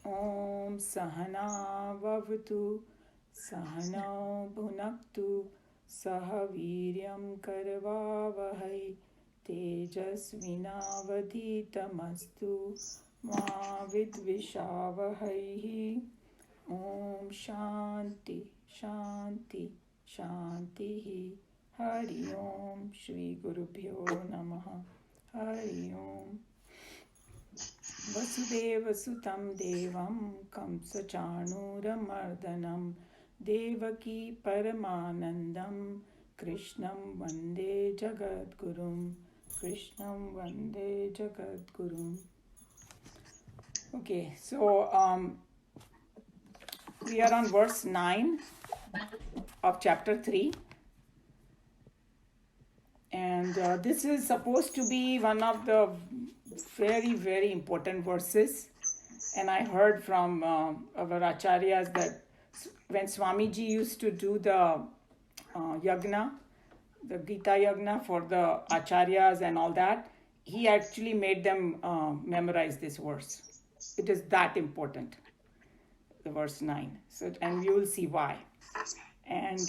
Om Sahana Vavatu Sahano Bhunaktu Sahaviryam Karvavahai Tejasvinavadhitamastu Ma Vidvishavahai. Om Shanti Shanti Shanti. Hari Om Shri Gurubhyo Namaha. Hari Om. वसुदेवसुतं देवं कंसचाणूरमर्दनं देवकी परमानन्दं कृष्णं वन्दे जगद्गुरुं कृष्णं वन्दे जगद्गुरुम्. Okay, so we are on verse 9 of chapter 3. And this is supposed to be one of the very, very important verses. And I heard from our acharyas that when Swamiji used to do the yagna, the Gita yagna for the acharyas and all that, he actually made them memorize this verse. It is that important, the verse 9. So, and you will see why. And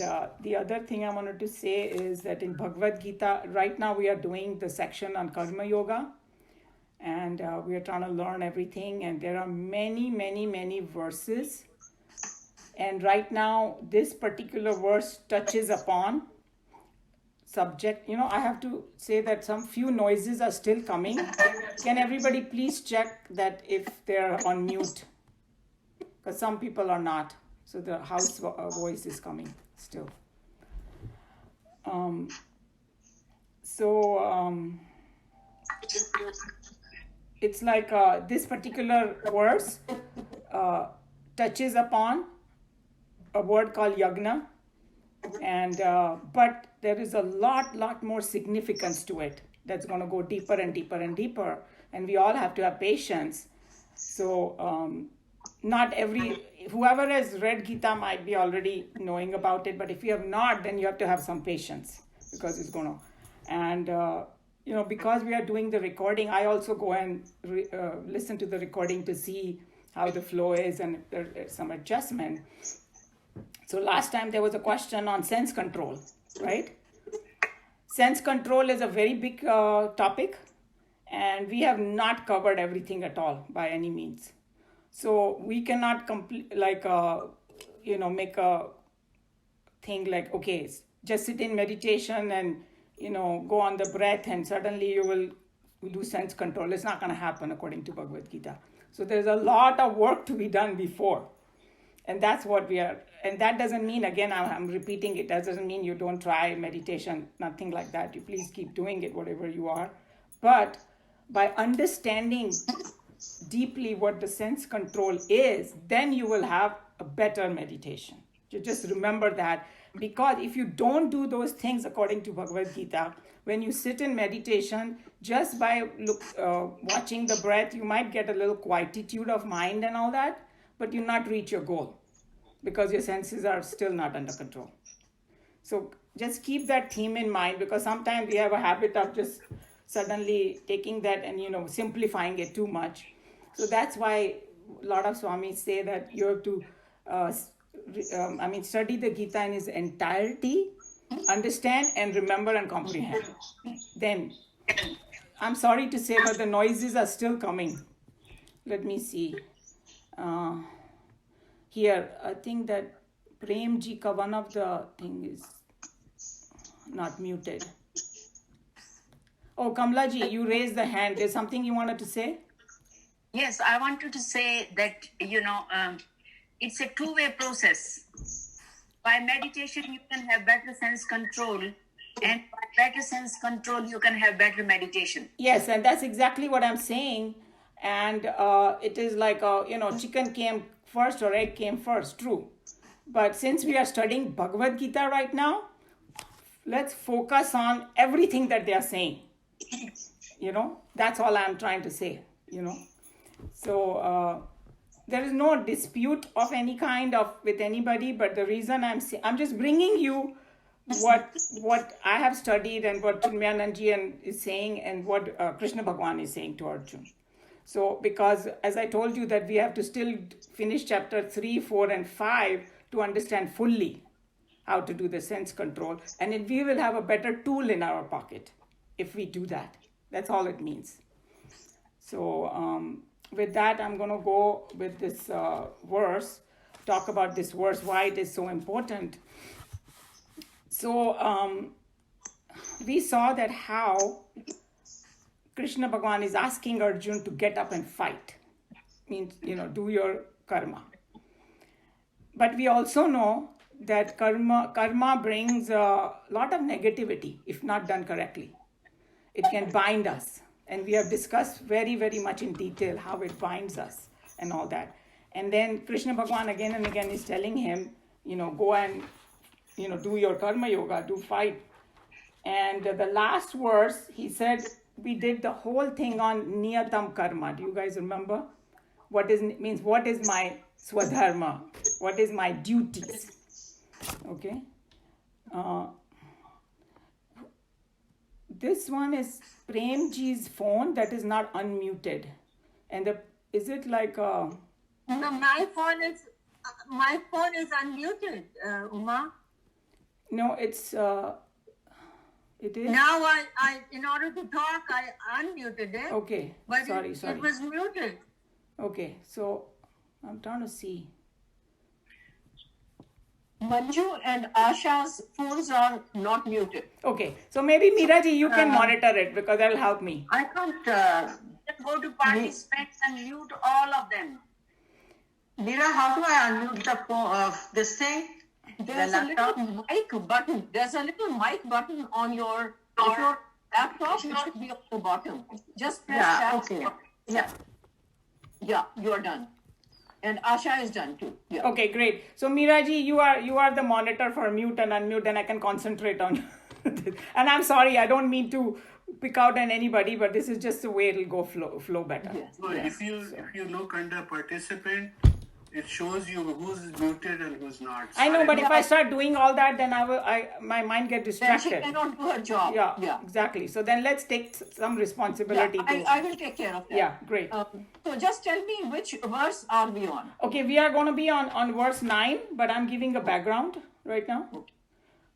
the other thing I wanted to say is that in Bhagavad Gita, right now we are doing the section on Karma Yoga, and we are trying to learn everything, and there are many, many, many verses. And right now, this particular verse touches upon subject. You know, I have to say that some few noises are still coming. Can everybody please check that if they're on mute? Because some people are not. So the house voice is coming still. It's like this particular verse touches upon a word called yagna, and but there is a lot more significance to it that's going to go deeper and deeper and deeper, and we all have to have patience. So not whoever has read Gita might be already knowing about it, but if you have not, then you have to have some patience, because it's going to, and because we are doing the recording, I also go and listen to the recording to see how the flow is and if there's some adjustment. So last time there was a question on sense control, right? Sense control is a very big topic, and we have not covered everything at all by any means. So we cannot make a thing like, okay, just sit in meditation and, go on the breath and suddenly you will do sense control. It's not going to happen according to Bhagavad Gita. So there's a lot of work to be done before. And that's what we are. And that doesn't mean, again, I'm repeating it, that doesn't mean you don't try meditation, nothing like that. You please keep doing it, whatever you are. But by understanding deeply what the sense control is, then you will have a better meditation. You just remember that, because if you don't do those things according to Bhagavad Gita, when you sit in meditation, just by watching the breath, you might get a little quietude of mind and all that, but you not reach your goal because your senses are still not under control. So just keep that theme in mind, because sometimes we have a habit of just suddenly taking that and simplifying it too much. So that's why a lot of Swamis say that you have to study the Gita in its entirety, understand and remember and comprehend. Then, I'm sorry to say, but the noises are still coming. Let me see. Here, I think that Prem Ji ka one of the thing is not muted. Oh, Kamla Ji, you raised the hand. There's something you wanted to say? Yes, I wanted to say that, it's a two-way process. By meditation, you can have better sense control, and by better sense control, you can have better meditation. Yes, and that's exactly what I'm saying. And it is like, chicken came first or egg came first, true. But since we are studying Bhagavad Gita right now, let's focus on everything that they are saying. That's all I'm trying to say, So there is no dispute of any kind with anybody, but the reason I'm just bringing you what I have studied and what Chinmayanand Ji is saying and what Krishna Bhagwan is saying to Arjuna. So because as I told you that we have to still finish chapter 3, 4 and 5 to understand fully how to do the sense control, and then we will have a better tool in our pocket if we do that. That's all it means. So with that, I'm going to go with this verse, talk about this verse, why it is so important. So we saw that how Krishna Bhagavan is asking Arjun to get up and fight. Means, do your karma. But we also know that karma brings a lot of negativity if not done correctly. It can bind us. And we have discussed very, very much in detail how it binds us and all that. And then Krishna Bhagavan again and again is telling him, go and, do your karma yoga, do fight. And the last verse, he said, we did the whole thing on niyatam karma. Do you guys remember? What is my swadharma? What is my duties? Okay. This one is Premji's phone that is not unmuted. And is it like a... No, my phone is unmuted, Uma. No, it's... it is? Now I in order to talk, I unmuted it. Okay, But sorry. it was muted. Okay, so I'm trying to see. Manju and Asha's phones are not muted. Okay, so maybe Meeraji, you can monitor it because that'll help me. I can't. Just go to participants and mute all of them. Meera, how do I unmute the phone, this thing? There's a little mic button. There's a little mic button on your laptop. It should be on the bottom. Just press that. Okay. Yeah, you are done. And Asha is done too. Yeah. Okay, great. So Meeraji, you are the monitor for mute and unmute, and I can concentrate on this. And I'm sorry, I don't mean to pick out on anybody, but this is just the way it'll go flow better. Yes. So if you look under participant, it shows you who's muted and who's not. I know, but if I start doing all that, then my mind get Then she distracted. cannot do her job. Yeah, exactly. So then let's take some responsibility. I will take care of that. Yeah, great. So just tell me which verse are we on? Okay, we are going to be on verse 9, but I'm giving a background right now.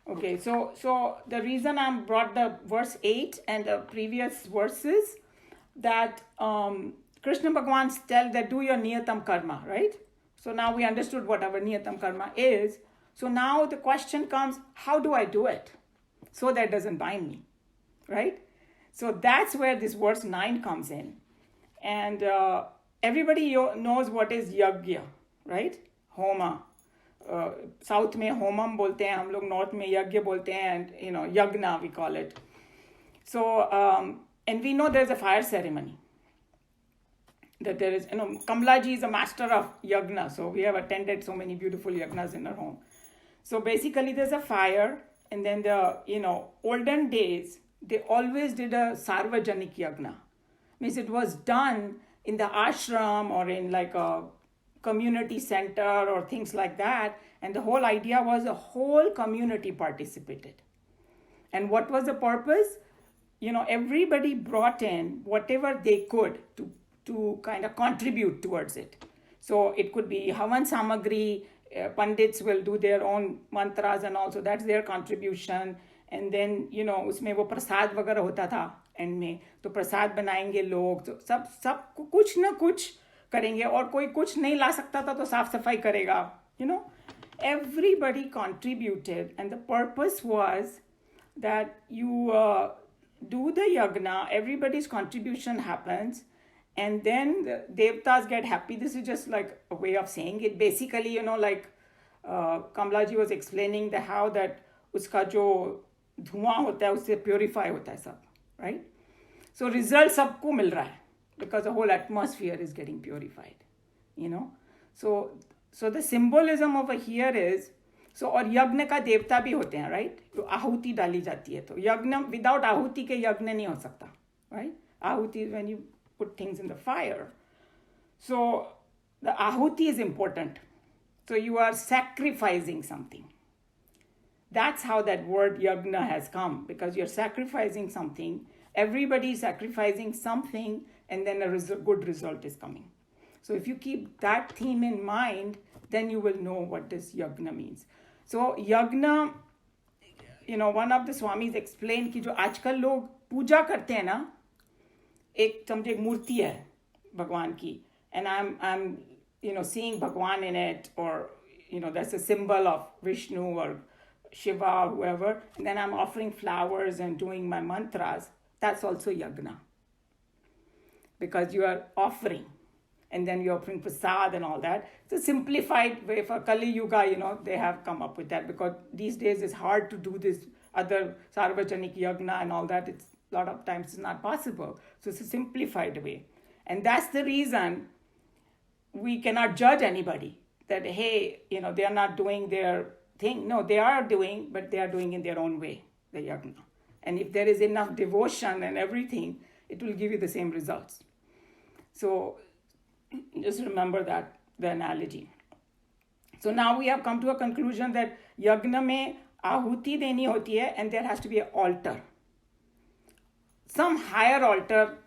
Okay, so the reason I brought the verse 8 and the previous verses, that Krishna Bhagavan tell that do your niyatam karma, right? So now we understood what our niyatam karma is. So now the question comes, how do I do it so that doesn't bind me, right? So that's where this verse 9 comes in. And everybody knows what is yagya, right? Homa. South में homam बोलते हैं, हम लोग north में यज्ञ बोलते हैं, and yagna we call it. So and we know there's a fire ceremony. That there is, Kamlaji is a master of yagna, so we have attended so many beautiful yagnas in our home. So basically there's a fire, and then olden days, they always did a sarvajanik yagna. Means it was done in the ashram or in like a community center or things like that, and the whole idea was a whole community participated. And what was the purpose? Everybody brought in whatever they could to kind of contribute towards it. So it could be Havan Samagri, Pandits will do their own mantras and also that's their contribution. And then, उसमें वो प्रसाद वगैरह होता था and में, तो प्रसाद बनाएंगे लोग, तो सब कुछ ना कुछ करेंगे, और कोई कुछ नहीं ला सकता था तो साफ सफाई करेगा. Everybody contributed, and the purpose was that you do the yagna, everybody's contribution happens, and then the devtas get happy. This is just like a way of saying it. Basically, like Kamlaji was explaining how that uska jo धुआं होता है उससे purify होता है सब, right? So result सबको मिल रहा है because the whole atmosphere is getting purified, So the symbolism over here is, और यज्ञ का देवता भी होते हैं, right? तो आहुति डाली जाती है, तो यज्ञ without आहुति के यज्ञ नहीं हो सकता, right? Ahuti is when you put things in the fire. So the ahuti is important. So you are sacrificing something. That's how that word yagna has come, because you're sacrificing something. Everybody is sacrificing something, and then a good result is coming. So if you keep that theme in mind, then you will know what this yagna means. So yagna, one of the Swamis explained कि जो आजकल लोग पूजा करते हैं ना, एक समझे मूर्ति है भगवान की, and I'm seeing Bhagwan in it, or that's a symbol of Vishnu or Shiva or whoever, and then I'm offering flowers and doing my mantras. That's also yagna, because you are offering, and then you're offering prasad and all that. It's a simplified way for Kali Yuga, they have come up with that, because these days it's hard to do this other Sarvajanik Yagna and all that. It's a lot of times it's not possible. So it's a simplified way. And that's the reason we cannot judge anybody that, hey, they are not doing their thing. No, they are doing, but they are doing in their own way, the yagna. And if there is enough devotion and everything, it will give you the same results. So just remember that, the analogy. So now we have come to a conclusion that yagna mein ahuti deni hoti hai, and there has to be an altar. Some higher altar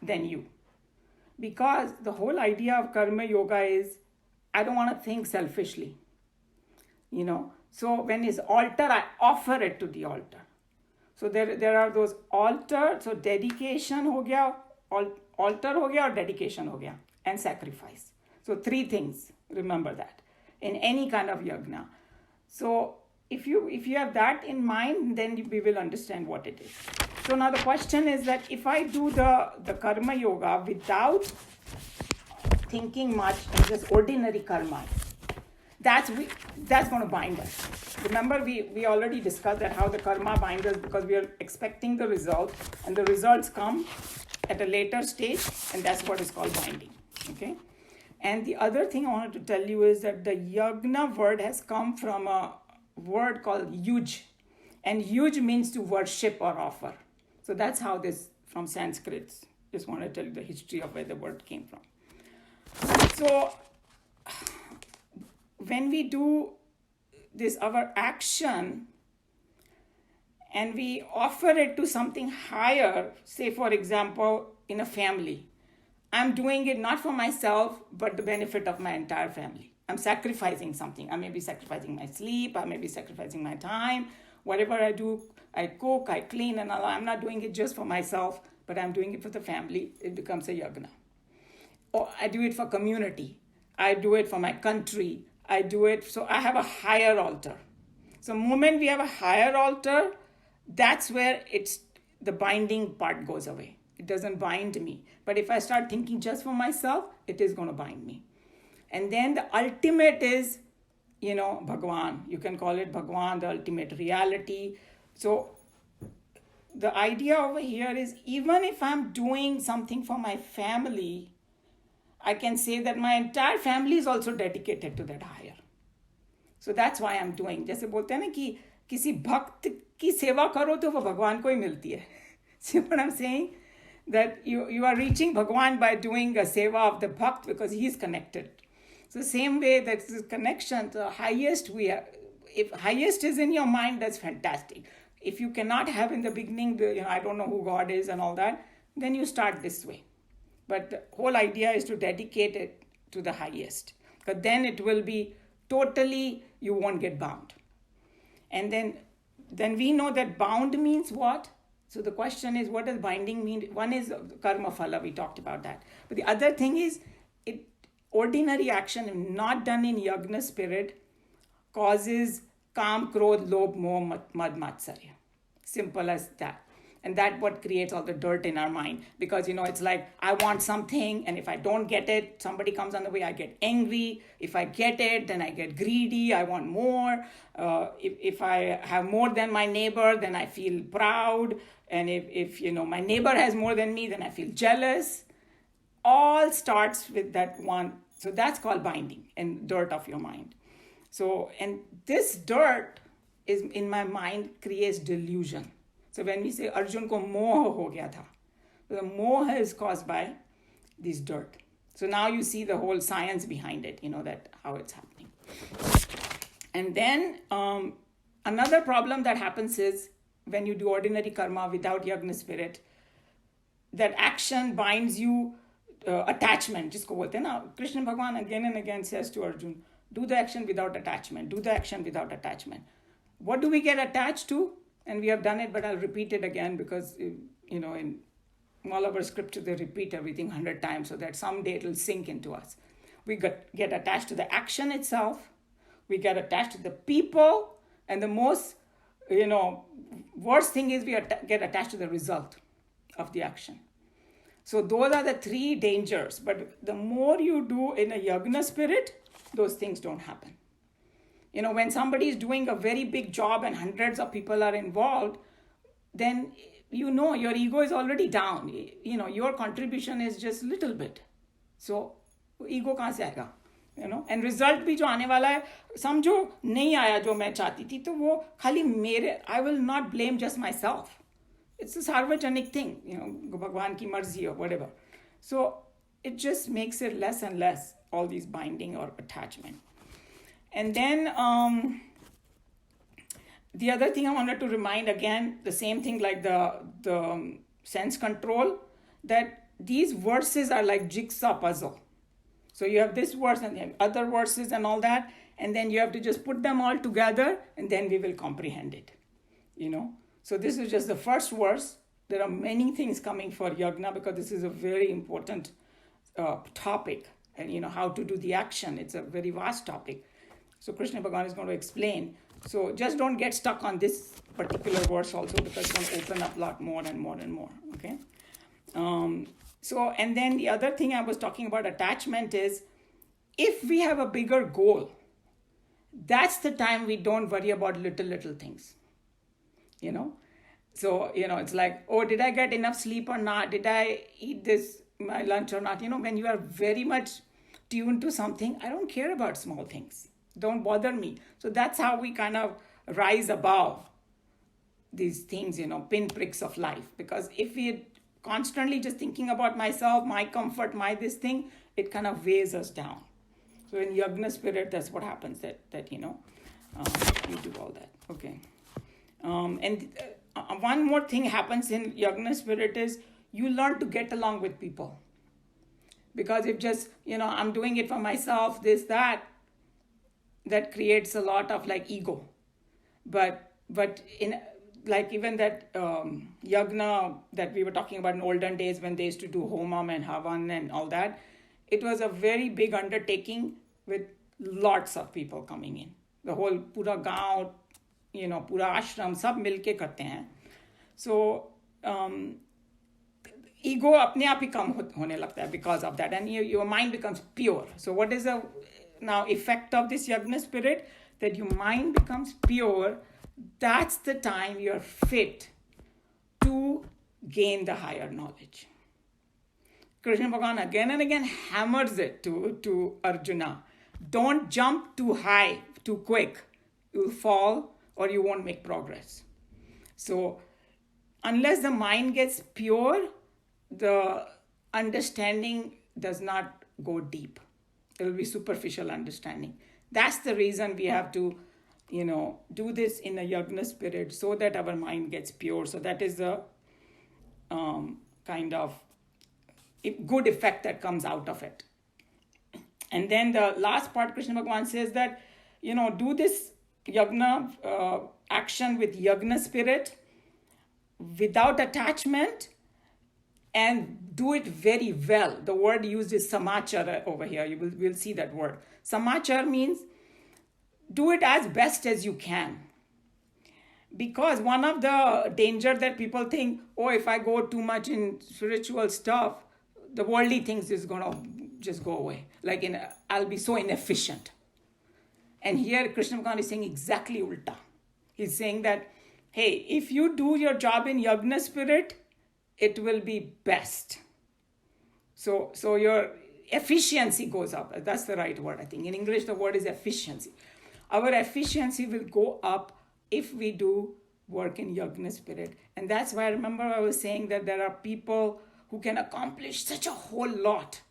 than you. Because the whole idea of karma yoga is, I don't want to think selfishly. So when it's altar, I offer it to the altar. So there are those altar, so dedication ho gaya, altar ho gaya, or dedication ho gaya, and sacrifice. So 3 things, remember that, in any kind of yagna. So if you have that in mind, then we will understand what it is. So now the question is that if I do the karma yoga without thinking much and just ordinary karma, that's going to bind us. Remember, we already discussed that how the karma binds us, because we are expecting the result, and the results come at a later stage, and that's what is called binding. Okay? And the other thing I wanted to tell you is that the yagna word has come from a word called yuj, and yuj means to worship or offer. So that's how this, from Sanskrit, just want to tell you the history of where the word came from. So when we do this, our action, and we offer it to something higher, say for example, in a family, I'm doing it not for myself, but the benefit of my entire family. I'm sacrificing something. I may be sacrificing my sleep, I may be sacrificing my time. Whatever I do, I cook, I clean, and all. I'm not doing it just for myself, but I'm doing it for the family. It becomes a yagna. Or I do it for community. I do it for my country. I do it, so I have a higher altar. So the moment we have a higher altar, that's where the binding part goes away. It doesn't bind me. But if I start thinking just for myself, it is going to bind me. And then the ultimate is, Bhagwan. You can call it Bhagwan, the ultimate reality. So the idea over here is, even if I'm doing something for my family, I can say that my entire family is also dedicated to that higher. So that's why I'm doing. जैसे बोलते हैं ना कि किसी भक्त की सेवा करो तो वो भगवान को ही मिलती है. See what I'm saying? That you are reaching Bhagwan by doing a seva of the bhakt, because he is connected. So same way, that's this connection, the highest we have. If highest is in your mind, that's fantastic. If you cannot have in the beginning, I don't know who God is and all that, then you start this way. But the whole idea is to dedicate it to the highest. Because then it will be totally, you won't get bound. And then we know that bound means what? So the question is, what does binding mean? One is karma phala, we talked about that. But the other thing is, ordinary action not done in yagna spirit causes kam, krodh, lobh, moh, mad, matsarya. Simple as that. And that's what creates all the dirt in our mind. Because, it's like, I want something, and if I don't get it, somebody comes on the way, I get angry. If I get it, then I get greedy, I want more. If I have more than my neighbor, then I feel proud. And if my neighbor has more than me, then I feel jealous. All starts with that one. So that's called binding and dirt of your mind. So, and this dirt is in my mind creates delusion. So when we say Arjun ko moh ho gaya tha, the moh is caused by this dirt. So now you see the whole science behind it, that how it's happening. And then another problem that happens is when you do ordinary karma without yagna spirit, that action binds you, attachment, जिसको बोलते हैं ना, Krishna Bhagwan again and again says to Arjun, do the action without attachment, do the action without attachment. What do we get attached to? And we have done it, but I'll repeat it again because, in all of our scriptures, they repeat everything 100 times so that someday it will sink into us. We get attached to the action itself. We get attached to the people. And the most, worst thing is we get attached to the result of the action. So those are the three dangers. But the more you do in a yagna spirit, those things don't happen. When somebody is doing a very big job and hundreds of people are involved, then your ego is already down. Your contribution is just little bit. So ego कहाँ से आएगा? And result भी जो आने वाला है, समझो नहीं आया जो मैं चाहती थी, तो वो खाली I will not blame just myself. It's a sarvajanik thing, भगवान की मर्जी or whatever. So it just makes it less and less, all these binding or attachment. And then the other thing I wanted to remind again, the same thing like the sense control, that these verses are like jigsaw puzzle. So you have this verse and then other verses and all that, and then you have to just put them all together and then we will comprehend it. So this is just the first verse. There are many things coming for yagna because this is a very important topic, and how to do the action. It's a very vast topic. So Krishna Bhagavan is going to explain. So just don't get stuck on this particular verse also because it's going to open up a lot more and more and more. Okay. And then the other thing I was talking about attachment is, if we have a bigger goal, that's the time we don't worry about little things. So, it's like, oh, did I get enough sleep or not? Did I eat my lunch or not? When you are very much tuned to something, I don't care about small things. Don't bother me. So that's how we kind of rise above these things, pinpricks of life. Because if we're constantly just thinking about myself, my comfort, my this thing, it kind of weighs us down. So in yagna spirit, that's what happens, that you do all that. Okay. One more thing happens in yagna spirit is you learn to get along with people. Because if just, I'm doing it for myself, that creates a lot of like ego. But in like even that yagna that we were talking about in olden days when they used to do homam and havan and all that, it was a very big undertaking with lots of people coming in. The whole pura gaon, pura ashram, sab milke karte hain. So ego apne aap hi kam hone lagta hai because of that, and your mind becomes pure. So what is the now effect of this yagna spirit? That your mind becomes pure. That's the time you're fit to gain the higher knowledge. Krishna Bhagavan again and again hammers it to Arjuna. Don't jump too high, too quick. You'll fall or you won't make progress. So unless the mind gets pure, the understanding does not go deep. It will be superficial understanding. That's the reason we have to, do this in a yagna spirit so that our mind gets pure. So that is the kind of good effect that comes out of it. And then the last part, Krishna Bhagavan says that, do this yagna action with yagna spirit without attachment and do it very well. The word used is samachara over here. We'll see that word. Samachara means do it as best as you can. Because one of the danger that people think, if I go too much in spiritual stuff, the worldly things is going to just go away. I'll be so inefficient. And here Krishna Bhagavan is saying exactly ulta. He's saying that, hey, if you do your job in yagna spirit, it will be best. So your efficiency goes up. That's the right word, I think. In English, the word is efficiency. Our efficiency will go up if we do work in yagna spirit. And that's why I remember I was saying that there are people who can accomplish such a whole lot.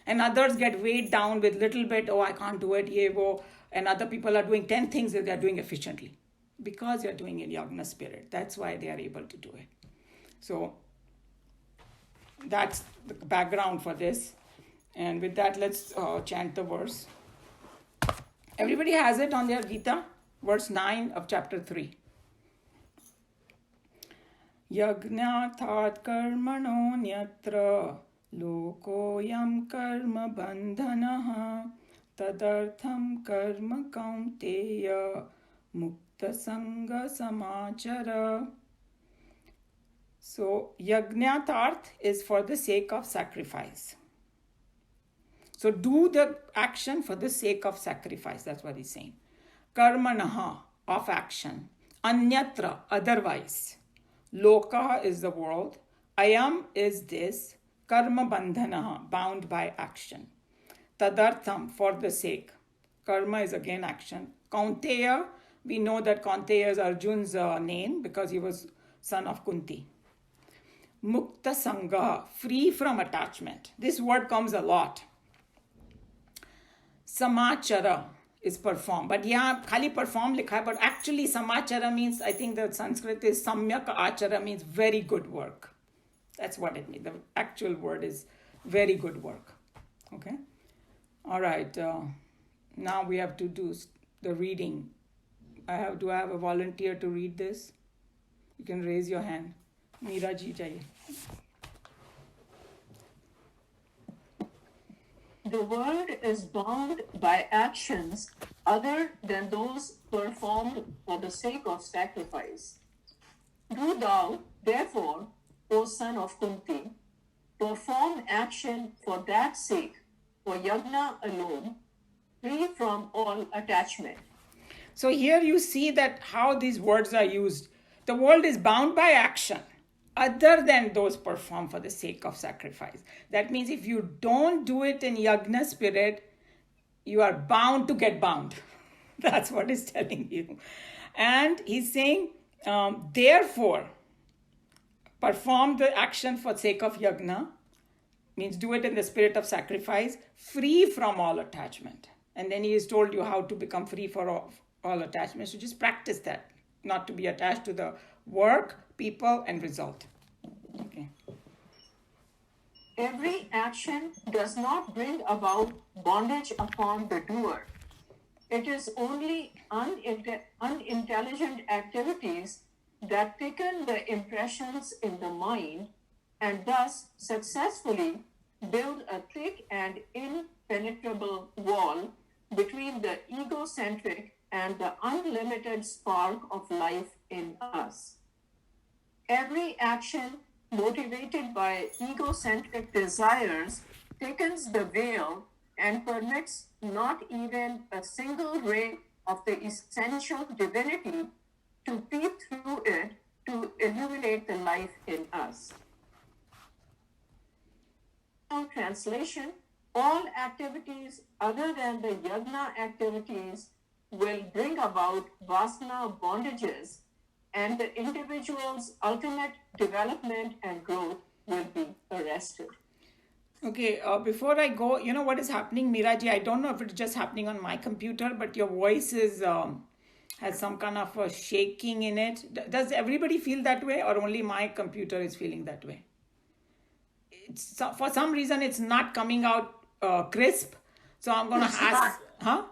And others get weighed down with little bit, I can't do it, ye wo. And other people are doing 10 things that they're doing efficiently. Because you're doing it in yagna spirit. That's why they are able to do it. So that's the background for this. And with that, let's chant the verse. Everybody has it on their Gita, verse 9 of chapter 3. Yagnathat karmanonyatra lokoyam karma bandhanaha tadartham karma kaunteya mukta sanga samachara. So, Yagnatharth is for the sake of sacrifice. So, do the action for the sake of sacrifice. That's what he's saying. Karmanaha, of action. Anyatra, otherwise. Lokaha is the world. Ayam is this. Karma bandhanaha, bound by action. Tadartham, for the sake. Karma is again action. Kaunteya, we know that Kaunteya is Arjun's name because he was son of Kunti. Mukta Sangha, free from attachment. This word comes a lot. Samachara is perform. But yeah, khali perform likha hai, but actually samachara means, I think the Sanskrit is samyak achara, means very good work. That's what it means. The actual word is very good work. Okay? All right. Now we have to do the reading. Do I have a volunteer to read this? You can raise your hand. Meera ji jaiye. The world is bound by actions other than those performed for the sake of sacrifice. Do thou, therefore, O son of Kunti, perform action for that sake, for yajna alone, free from all attachment. So here you see that how these words are used. The world is bound by action other than those performed for the sake of sacrifice. That means if you don't do it in yajna spirit, you are bound to get bound. That's what he's telling you. And he's saying, therefore, perform the action for sake of yajna, means do it in the spirit of sacrifice, free from all attachment. And then he has told you how to become free for all attachments. So just practice that, not to be attached to the work, people, and result. Okay. Every action does not bring about bondage upon the doer. It is only unintelligent activities that thicken the impressions in the mind and thus successfully build a thick and impenetrable wall between the egocentric and the unlimited spark of life in us. Every action motivated by egocentric desires thickens the veil and permits not even a single ray of the essential divinity to peep through it to illuminate the life in us. Translation: all activities other than the yajna activities will bring about vasana bondages, and the individual's ultimate development and growth will be arrested. Okay, before I go, you know what is happening, Meera ji? I don't know if it's just happening on my computer, but your voice is has some kind of a shaking in it. Does everybody feel that way, or only my computer is feeling that way? For some reason, it's not coming out crisp. So I'm going to ask. Huh?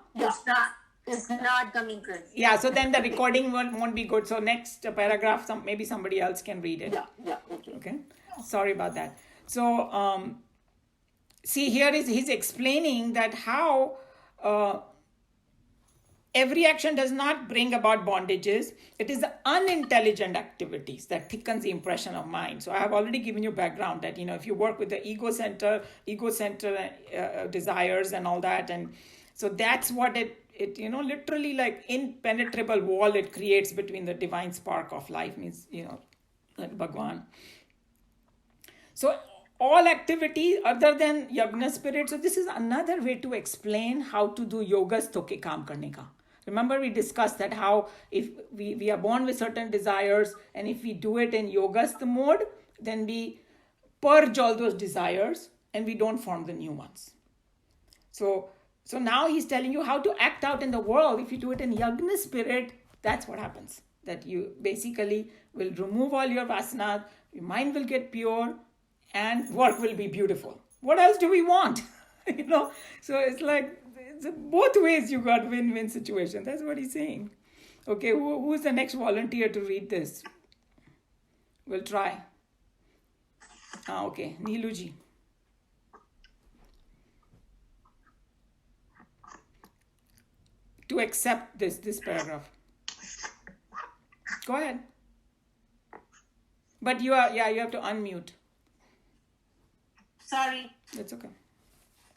It's not coming crisp. Yeah, so then the recording won't be good. So next paragraph, maybe somebody else can read it. Okay. Sorry about that. So see, here he's explaining that how every action does not bring about bondages. It is the unintelligent activities that thickens the impression of mind. So I have already given you background that, if you work with the ego center desires and all that, and so that's what it literally like impenetrable wall it creates between the divine spark of life, means, like Bhagwan. So all activity other than yajna spirit. So this is another way to explain how to do yogas to ke kaam karne ka. Remember we discussed that how if we are born with certain desires, and if we do it in yogast mode, then we purge all those desires and we don't form the new ones. So now he's telling you how to act out in the world. If you do it in yajna spirit, that's what happens. That you basically will remove all your vasanas, your mind will get pure, and work will be beautiful. What else do we want? So it's like it's both ways you got win-win situation. That's what he's saying. Okay, who's the next volunteer to read this? We'll try. Okay, Neeluji. To accept this paragraph. Go ahead. But you have to unmute. Sorry. That's okay.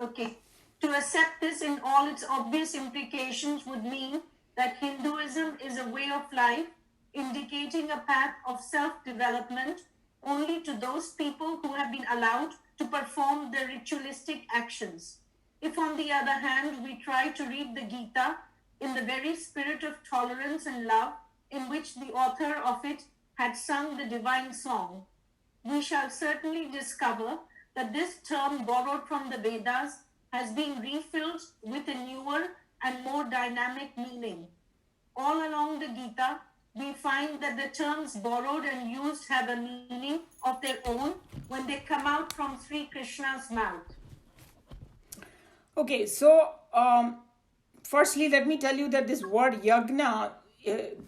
Okay. To accept this in all its obvious implications would mean that Hinduism is a way of life indicating a path of self-development only to those people who have been allowed to perform the ritualistic actions. If, on the other hand, we try to read the Gita in the very spirit of tolerance and love in which the author of it had sung the divine song, we shall certainly discover that this term borrowed from the Vedas has been refilled with a newer and more dynamic meaning. All along the Gita, we find that the terms borrowed and used have a meaning of their own when they come out from Sri Krishna's mouth. Okay, so firstly, let me tell you that this word yagna,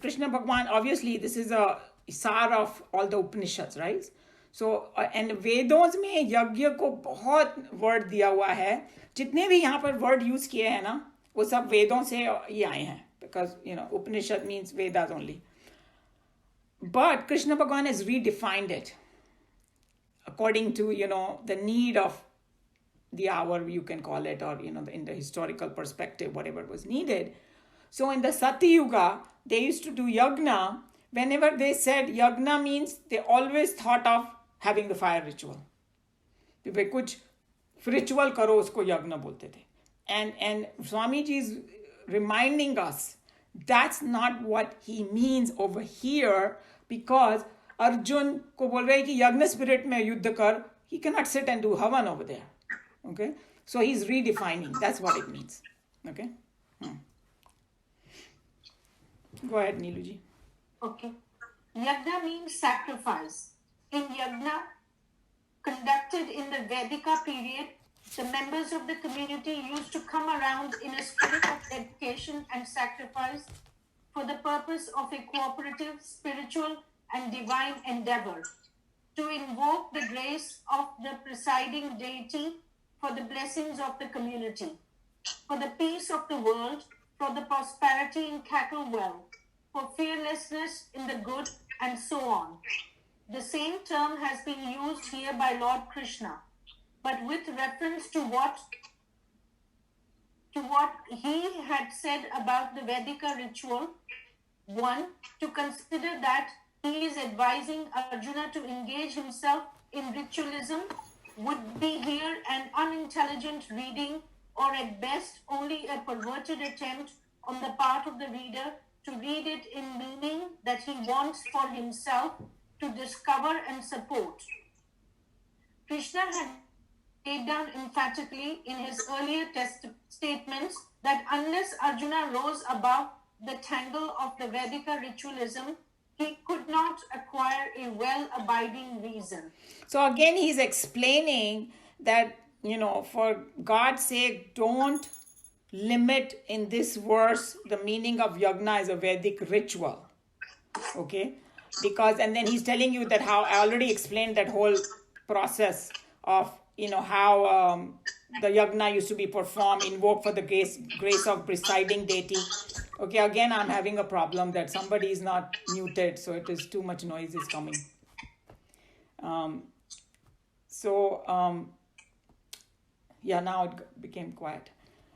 Krishna Bhagwan, obviously this is a sar of all the Upanishads, right? So and वेदों में यज्ञ को बहुत word दिया हुआ है. जितने भी यहाँ पर वर्ड यूज किए हैं ना, वो सब वेदों से ही आए हैं, because Upanishad means Vedas only. But Krishna Bhagwan has redefined it according to the need of the hour, you can call it, or in the historical perspective, whatever was needed. So in the Satyuga, they used to do yagna. Whenever they said yagna means, they always thought of having the fire ritual. भाई कुछ ritual करो, उसको यज्ञ बोलते थे. And Swamiji is reminding us that's not what he means over here, because Arjun को बोल रहे हैं कि यज्ञ spirit में युद्ध कर. He cannot sit and do havan over there. Okay, so he's redefining. That's what it means. Okay. Go ahead, Neeluji. Okay. Yagna means sacrifice. In yagna, conducted in the Vedika period, the members of the community used to come around in a spirit of dedication and sacrifice for the purpose of a cooperative, spiritual, and divine endeavor, to invoke the grace of the presiding deity for the blessings of the community, for the peace of the world, for the prosperity in cattle well, for fearlessness in the good, and so on. The same term has been used here by Lord Krishna, but with reference to what he had said about the Vedika ritual. One, to consider that he is advising Arjuna to engage himself in ritualism would be here an unintelligent reading, or at best only a perverted attempt on the part of the reader to read it in meaning that he wants for himself to discover and support. Krishna had laid down emphatically in his earlier statements that unless Arjuna rose above the tangle of the Vedika ritualism, he could not acquire a well-abiding reason. So again, he's explaining that, for God's sake, don't limit in this verse the meaning of yagna as a Vedic ritual. Okay? Because, and then he's telling you that how I already explained that whole process of, how the yagna used to be performed, invoke for the grace of presiding deity. Okay, again, I'm having a problem that somebody is not muted, so it is too much noise is coming. Now it became quiet.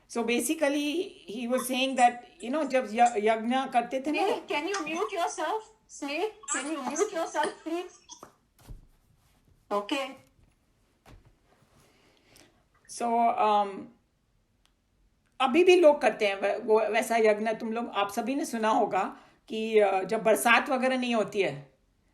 So basically, he was saying that, जब यज्ञ करते थे ना. Can you mute yourself? Snake, can you mute yourself, please? Okay. So, अभी भी लोग करते हैं वो वैसा यज्ञ. तुम लोग आप सभी ने सुना होगा कि जब बरसात वगैरह नहीं होती है,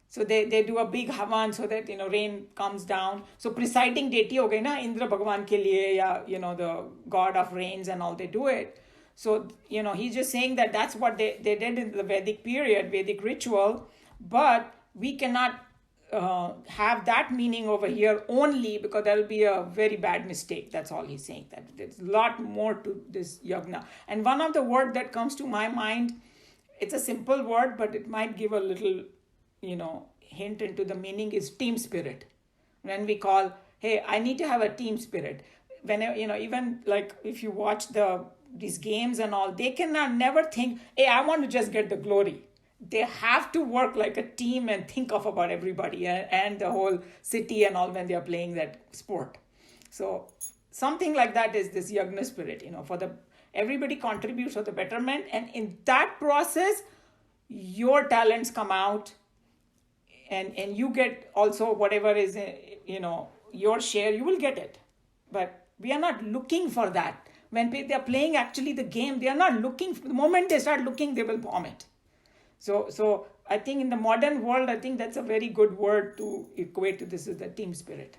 so they do a big havan so that rain comes down. So presiding deity हो गई ना इंद्र भगवान के लिए, या the god of rains and all, they do it. So he's just saying that that's what they did in the Vedic period, Vedic ritual, but we cannot have that meaning over here only, because that'll be a very bad mistake. That's all he's saying, that there's a lot more to this yagna. And one of the word that comes to my mind, it's a simple word, but it might give a little, hint into the meaning, is team spirit. When we call, hey, I need to have a team spirit. Whenever, even like if you watch these games and all, they cannot never think, hey, I want to just get the glory. They have to work like a team and think of about everybody and the whole city and all when they are playing that sport. So something like that is this yagna spirit, everybody contributes for the betterment, and in that process, your talents come out, and you get also whatever is, your share, you will get it. But we are not looking for that. When they are playing actually the game, they are not looking. The moment they start looking, they will bomb it. So I think in the modern world, I think that's a very good word to equate to this, is the team spirit.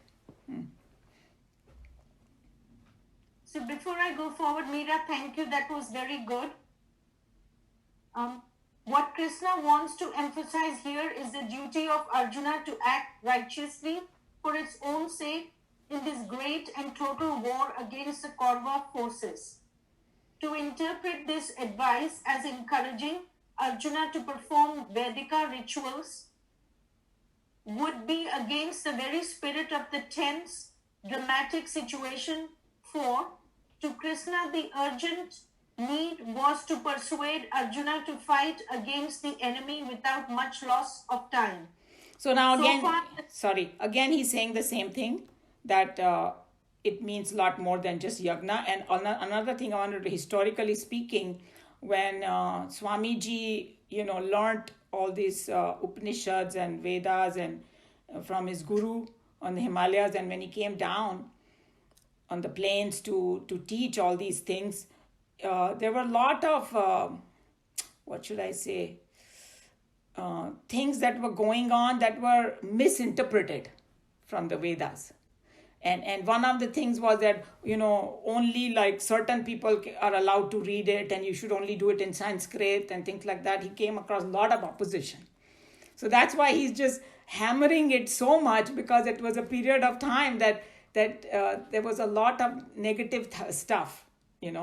So before I go forward, Meera, thank you. That was very good. What Krishna wants to emphasize here is the duty of Arjuna to act righteously for its own sake in this great and total war against the Kaurava forces. To interpret this advice as encouraging Arjuna to perform Vedika rituals would be against the very spirit of the tense, dramatic situation, for to Krishna the urgent need was to persuade Arjuna to fight against the enemy without much loss of time. So now again, he's saying the same thing, that it means a lot more than just yagna. And another thing I wanted to, historically speaking, when Swamiji, learned all these Upanishads and Vedas and from his guru on the Himalayas, and when he came down on the plains to teach all these things, there were a lot of, things that were going on that were misinterpreted from the Vedas. And one of the things was that, only like certain people are allowed to read it, and you should only do it in Sanskrit and things like that. He came across a lot of opposition. So that's why he's just hammering it so much, because it was a period of time that there was a lot of negative stuff, and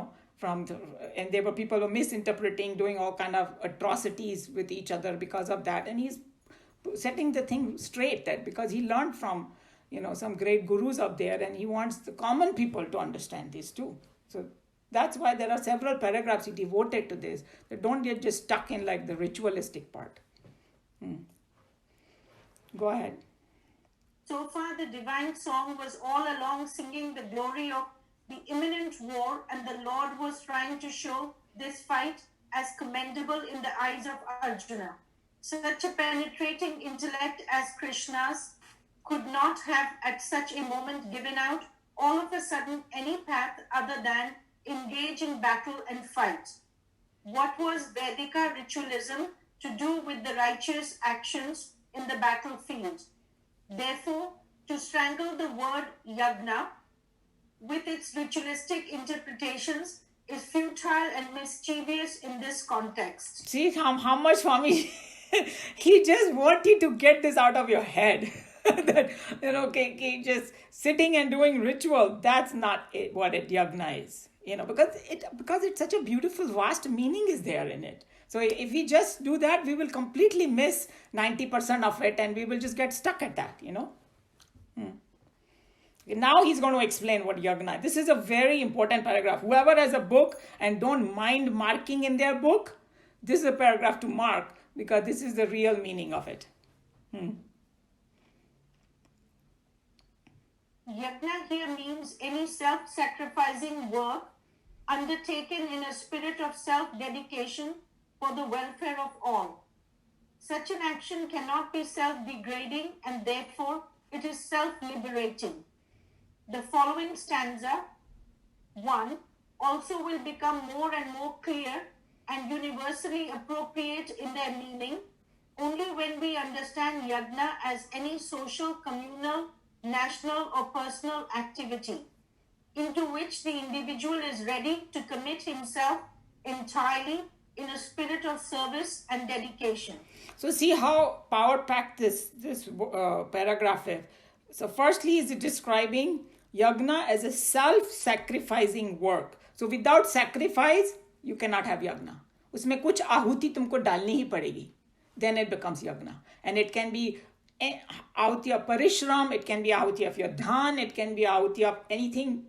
there were people who were misinterpreting, doing all kind of atrocities with each other because of that. And he's setting the thing straight, that because he learned from some great gurus up there, and he wants the common people to understand this too. So that's why there are several paragraphs he devoted to this, that don't get just stuck in like the ritualistic part. Go ahead. So far, the divine song was all along singing the glory of the imminent war, and the Lord was trying to show this fight as commendable in the eyes of Arjuna. Such a penetrating intellect as Krishna's could not have at such a moment given out all of a sudden any path other than engage in battle and fight. What was Vedika ritualism to do with the righteous actions in the battlefield? Therefore, to strangle the word yagna with its ritualistic interpretations is futile and mischievous in this context. See how much Swami, he just wanted to get this out of your head. That, just sitting and doing ritual, that's not what it yagna is. Because it's such a beautiful, vast meaning is there in it. So if we just do that, we will completely miss 90% of it, and we will just get stuck at that, Now he's going to explain what yagna. This is a very important paragraph. Whoever has a book and don't mind marking in their book, this is a paragraph to mark, because this is the real meaning of it. Yagna here means any self-sacrificing work undertaken in a spirit of self-dedication for the welfare of all. Such an action cannot be self-degrading, and therefore it is self-liberating. The following stanza, 1, also will become more and more clear and universally appropriate in their meaning only when we understand yagna as any social, communal, national or personal activity into which the individual is ready to commit himself entirely in a spirit of service and dedication. So see how power packed this paragraph is. So firstly, is it describing yagna as a self-sacrificing work. So without sacrifice, you cannot have yagna. उसमें कुछ आहुति तुमको डालनी ही पड़ेगी. Then it becomes yagna. And it can be ahuti of parishram, it can be ahuti of your dhan, it can be ahuti of anything,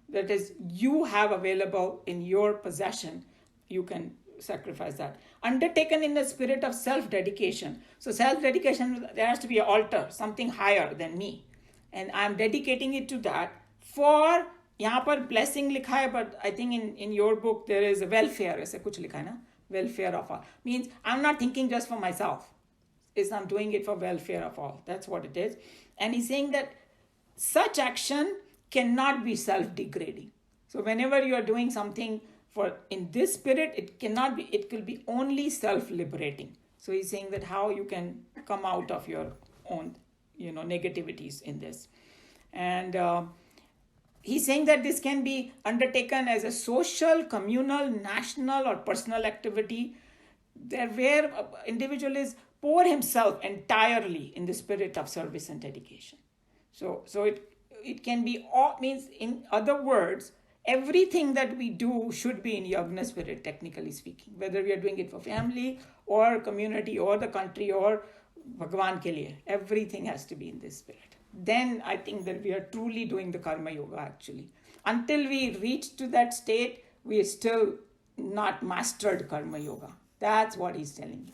that is you have available in your possession. You can sacrifice that. Undertaken in the spirit of self-dedication. So self-dedication, there has to be an altar, something higher than me. And I'm dedicating it to that for, यहाँ पर blessing लिखा है, but I think in your book there is a welfare, ऐसे कुछ लिखा है ना, welfare of all. Means I'm not thinking just for myself. I'm doing it for welfare of all. That's what it is. And he's saying that such action cannot be self-degrading. So whenever you are doing something in this spirit, it will be only self-liberating. So he's saying that how you can come out of your own, negativities in this. And he's saying that this can be undertaken as a social, communal, national, or personal activity where individual is pour himself entirely in the spirit of service and dedication. So it can be all, means in other words, everything that we do should be in yagna spirit, technically speaking, whether we are doing it for family or community or the country or Bhagwan ke liye, everything has to be in this spirit. Then I think that we are truly doing the karma yoga actually. Until we reach to that state, we are still not mastered karma yoga. That's what he's telling you.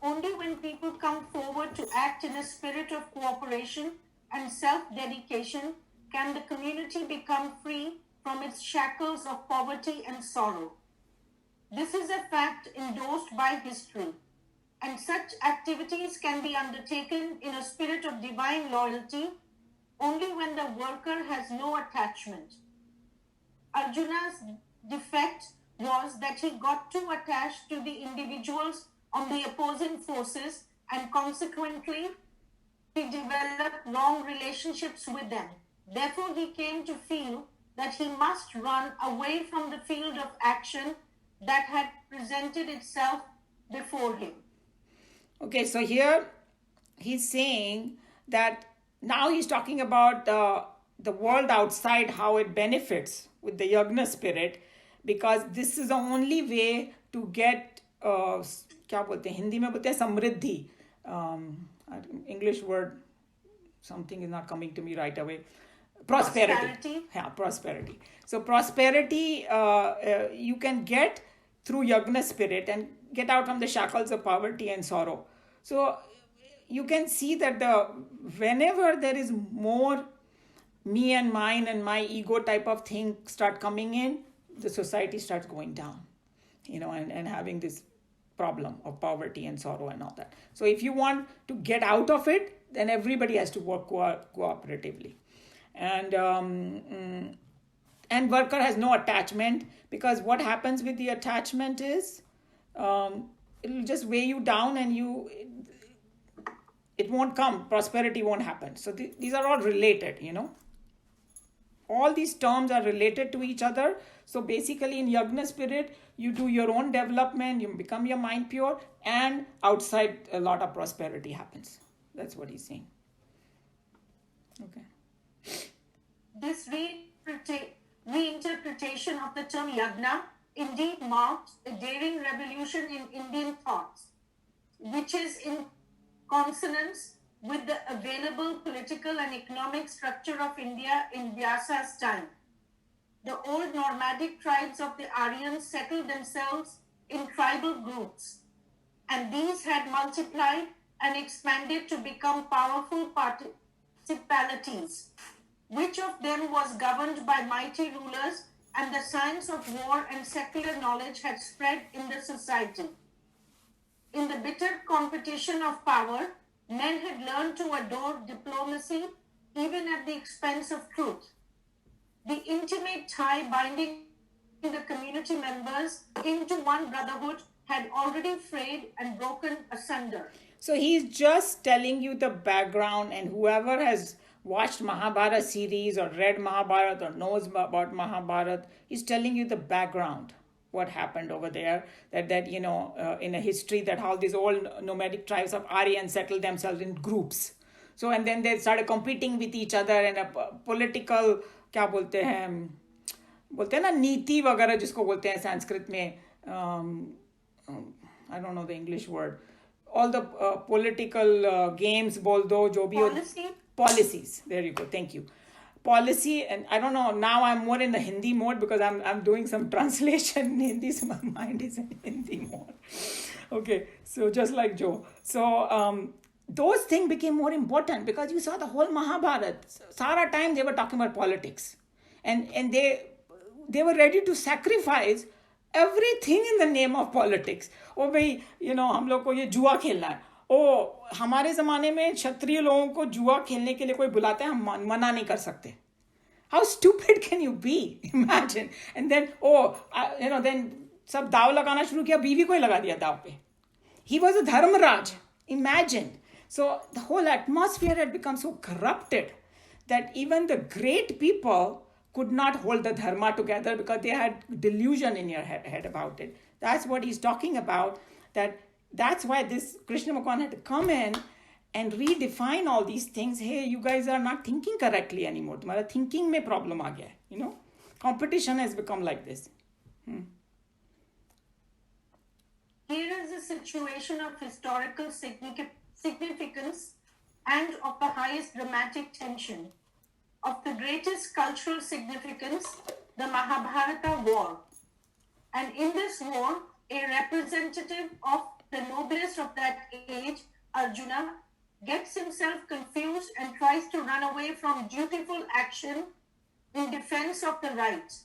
Only when people come forward to act in a spirit of cooperation and self-dedication can the community become free from its shackles of poverty and sorrow. This is a fact endorsed by history, and such activities can be undertaken in a spirit of divine loyalty only when the worker has no attachment. Arjuna's defect was that he got too attached to the individuals on the opposing forces, and consequently he developed wrong relationships with them. Therefore, he came to feel that he must run away from the field of action that had presented itself before him. Okay, so here he's saying that now he's talking about the world outside, how it benefits with the yagna spirit, because this is the only way to get क्या बोलते हैं हिंदी में बोलते हैं समृद्धि, English word something is not coming to me right away. Prosperity. Yeah, prosperity. So prosperity you can get through yagna spirit and get out from the shackles of poverty and sorrow. So you can see that whenever there is more me and mine and my ego type of thing start coming in, the society starts going down, and having this problem of poverty and sorrow and all that. So if you want to get out of it, then everybody has to work cooperatively. And worker has no attachment, because what happens with the attachment is it'll just weigh you down and it won't come, prosperity won't happen. So these are all related, all these terms are related to each other. So basically in yagna spirit, you do your own development, you become your mind pure, and outside a lot of prosperity happens. That's what he's saying. Okay. This reinterpretation of the term yagna indeed marks a daring revolution in Indian thoughts, which is in consonance with the available political and economic structure of India in Vyasa's time. The old nomadic tribes of the Aryans settled themselves in tribal groups, and these had multiplied and expanded to become powerful principalities. Which of them was governed by mighty rulers, and the science of war and secular knowledge had spread in the society. In the bitter competition of power, men had learned to adore diplomacy even at the expense of truth. The intimate tie binding the community members into one brotherhood had already frayed and broken asunder. So he's just telling you the background, and whoever has watched Mahabharata series or read Mahabharata or knows about Mahabharata is telling you the background, what happened over there, that in a history, that how these old nomadic tribes of Aryans settled themselves in groups. So and then they started competing with each other in a political, क्या बोलते हैं ना, नीति वगैरह जिसको बोलते हैं संस्कृत में, I don't know the English word, all the political games बोल दो, जो भी policies, there you go, thank you, policy. And I don't know, now I'm more in the Hindi mode because I'm doing some translation in Hindi, so my mind is in Hindi mode. Okay, so just like Joe. So those things became more important because you saw the whole Mahabharata. Sara time they were talking about politics. And they were ready to sacrifice everything in the name of politics. Oh भाई, हम लोग को ये जुआ खेलना है. ओ हमारे ज़माने में क्षत्रिय लोगों को जुआ खेलने के लिए कोई बुलाता है, हम मना नहीं कर सकते. How stupid can you be? Imagine. And then, then सब दाव लगाना शुरू किया, बीवी को ही लगा दिया दाव पे. He was a Dharmaraj. Imagine. So the whole atmosphere had become so corrupted that even the great people could not hold the dharma together because they had delusion in your head about it. That's what he's talking about. That's why this Krishna Bhagwan had to come in and redefine all these things. Hey, you guys are not thinking correctly anymore. तुम्हारा thinking में problem आ गया है. Competition has become like this. Here is a situation of historical significance and of the highest dramatic tension. Of the greatest cultural significance, the Mahabharata war. And in this war, a representative of the noblest of that age, Arjuna, gets himself confused and tries to run away from dutiful action in defense of the rights.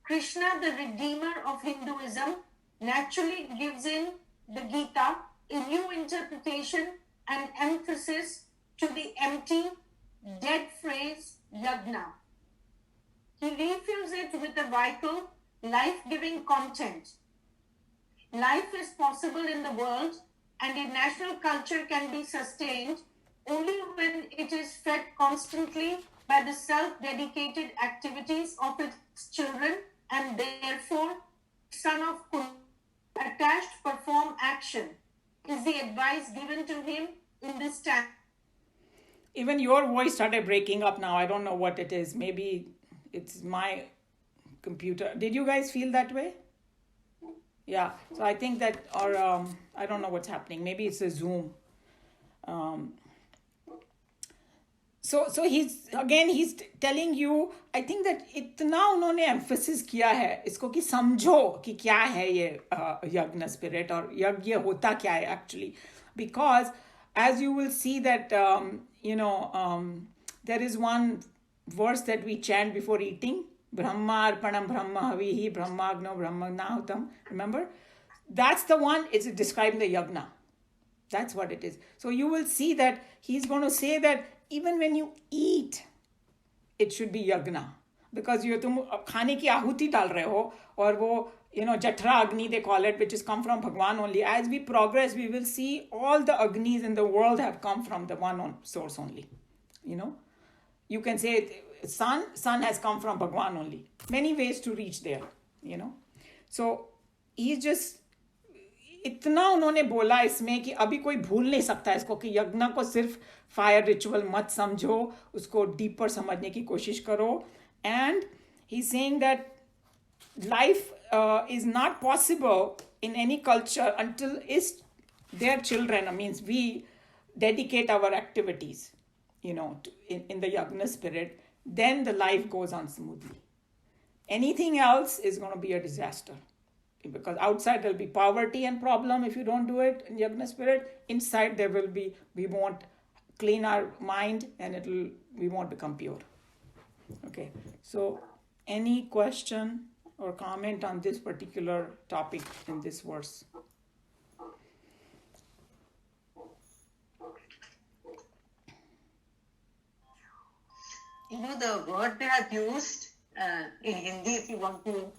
Krishna, the redeemer of Hinduism, naturally gives in the Gita a new interpretation and emphasis to the empty, dead phrase yagna. He refills it with a vital, life-giving content. Life is possible in the world and a national culture can be sustained only when it is fed constantly by the self-dedicated activities of its children, and therefore, son of Kunda, attached perform action, is the advice given to him in this time. Even your voice started breaking up now. I don't know what it is. Maybe it's my computer. Did you guys feel that way? Yeah. So I think that, or I don't know what's happening. Maybe it's a Zoom. So he's telling you, I think that इतना उन्होंने emphasis किया है इसको कि समझो कि क्या है ये यज्ञ spirit और यज्ञ होता क्या है actually, because as you will see that there is one verse that we chant before eating, Brahma Arpanam Brahma Havihi Brahmagno Brahmagnahutam. Remember? That's the one, it's describing the yagna. That's what it is. So you will see that he's going to say that even when you eat, it should be yagna. Because तुम खाने की आहुति डाल रहे हो और वो Jatra Agni they call it, which is come from Bhagwan only. As we progress, we will see all the Agnis in the world have come from the one source only. You can say sun has come from Bhagwan only. Many ways to reach there, So he's just इतना उन्होंने बोला इसमें कि अभी कोई भूल नहीं सकता इसको कि यज्ञ को सिर्फ फायर रिचुअल मत समझो, उसको डीपर समझने की कोशिश करो. And he's saying that life is not possible in any culture until their children, means we dedicate our activities, in the yagna spirit, then the life goes on smoothly. Anything else is going to be a disaster. Because outside there'll be poverty and problem if you don't do it in yagna spirit. Inside there will be, we won't clean our mind and we won't become pure. Okay, so any question or comment on this particular topic in this verse? The word they have used in Hindi, if you want to.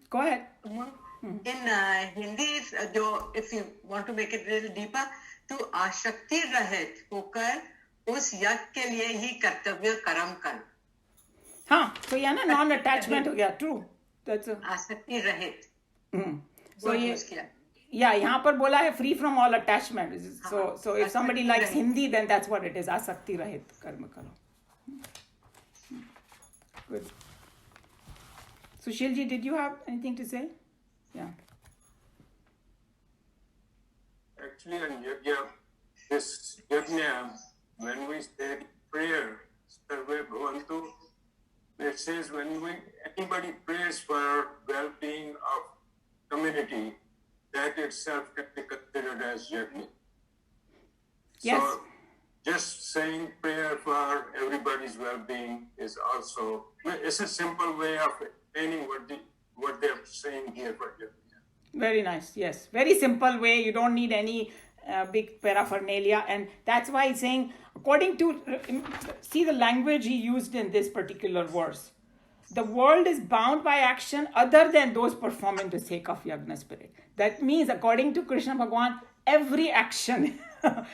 Go ahead. In Hindi, if you want to make it a little deeper, तू आसक्ति रहित होकर उस यज्ञ के लिए ही कर्तव्य कर्म कर. हाँ, so yeah ना, non-attachment हो गया, true. That's a, आसक्ति रहित. so ये use किया. yeah, यहाँ पर बोला है free from all attachment. So if somebody आसक्ति likes रहित. Hindi, then that's what it is. आसक्ति रहित कर्म करो. Good. Sushil ji, did you have anything to say? Yeah. Actually, on yajna, this yajna, when we say prayer, sarve bhavantu, it says anybody prays for well-being of community, that itself can be considered as yajna. Yes. So, just saying prayer for everybody's well-being is also, it's a simple way of explaining what they're saying here for yajna. Very nice. Yes. Very simple way. You don't need any big paraphernalia. And that's why he's saying, according to, see the language he used in this particular verse. The world is bound by action other than those performed in the sake of Yagna spirit. That means, according to Krishna Bhagavan, every action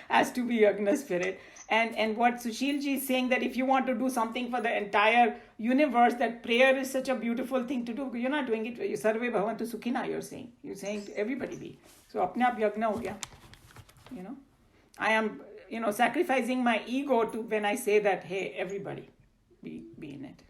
has to be Yagna spirit. And what Sushil ji is saying, that if you want to do something for the entire universe, that prayer is such a beautiful thing to do. You're not doing it. Sarve bhavantu sukhina, you're saying. You're saying everybody be. So apne aap yagna ho gaya. You know, I am, sacrificing my ego to when I say that, hey, everybody be in it.